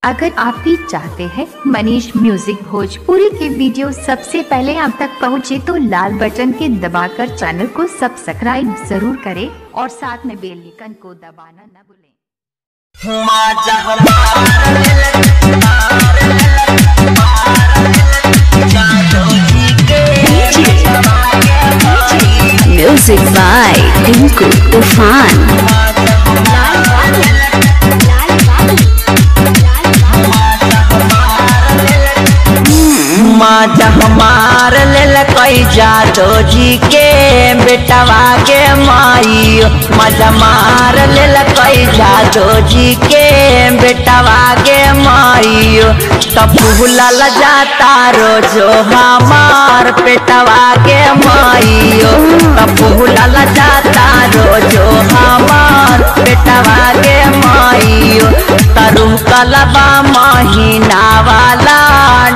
अगर आप भी चाहते हैं मनीष म्यूजिक भोजपुरी के वीडियो सबसे पहले आप तक पहुंचे तो लाल बटन के दबाकर चैनल को सब्सक्राइब जरूर करें और साथ में बेल आइकन को दबाना न भूलें। म्यूजिक बाय टिंकू तूफान। माजा हमार लेल कई जादो जी के बेटवा के माइयो, माजा मार लेल कई जादो जी के बेटवा के माइयो। तब भूलल जाता रोजो हमार पेटवा के माइयो, तब भूलल जाता रोजो हमार पेटवा के माइयो। तरु कलबा महीना वाला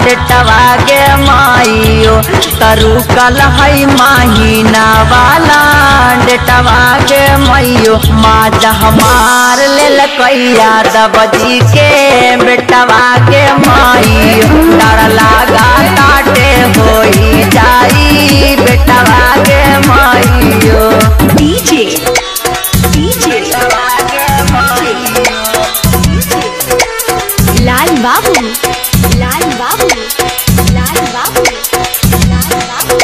डेटवा के माइयो, तरु कल है महीना वाला डेटवा के माइयो। माजा हमार लेल कैया दबजी के बेटवा के माइयो, डर लागा काटे होई जाई बेटवा के माइयो। डीजे लाल बाबू, लाल बाबू, लाल बाबू, लाल बाबू।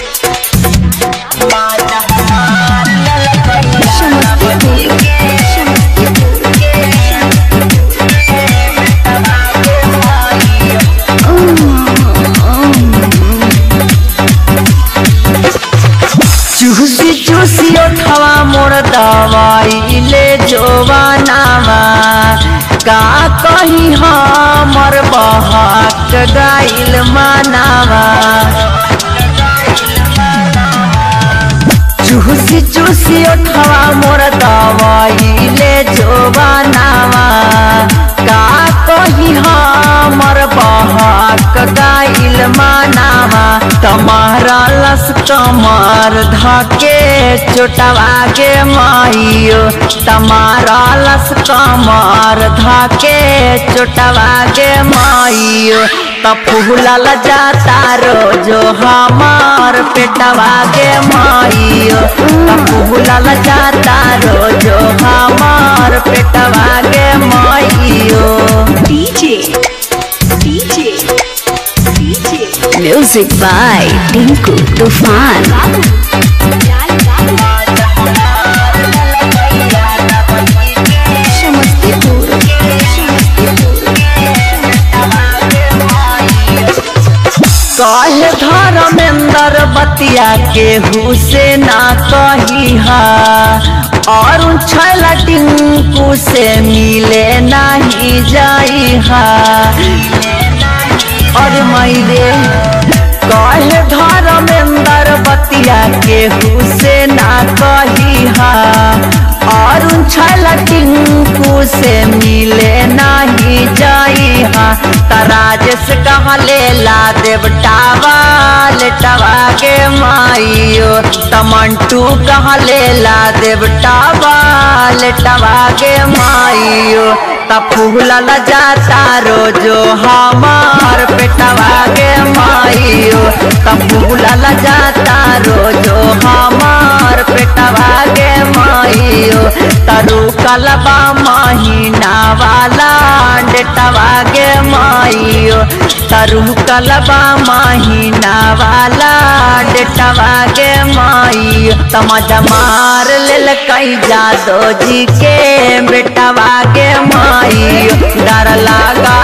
चूसी चूसी उठवा मोर दवाई ले जोवानावा, का कही हमर बहक गाइल मानावा। चूसी चूसी उठवा मोर दवाई ले जोवानावा, का कही हमर बहक गाइल मानावा। तमारा लस कमर धके चोटवा के माइयो, तमारा लस कमर धके चोटवा के माइयो। तब फूलल जाता रोजो हमार पेटवा के माइयो, तब फूलल जाता रोजो हमार पेटवा के माइयो। डीजे म्यूजिक बाय टिंकू तूफान। कहे धर्मेंद्र बतिया केहू से ना कही हा, और छैला टिंकू से मिले नहीं जाई हा। और मैरे कहे धर्मेंद्र बतिया केहू से ना कही हा, और छैला टिंकू से मिले नहीं जाई हा। तराजेश कहले ला देवटावा लेटवा के माइयो, तमंटू कहले ला देवटावा लेटवा के माइयो। तब फूलल जाता रोजो हमार पेटवा के माइयो, तब फूलल जाता रोजो हमार पेटवा के माइयो। तरु कलबा महीना वाला डेटवा के माइयो, तरु कलबा महीना वाला डेटवा के माइयो। तमजा मार लेल कई जादो जी के बेटवा के माइयो, डर लागा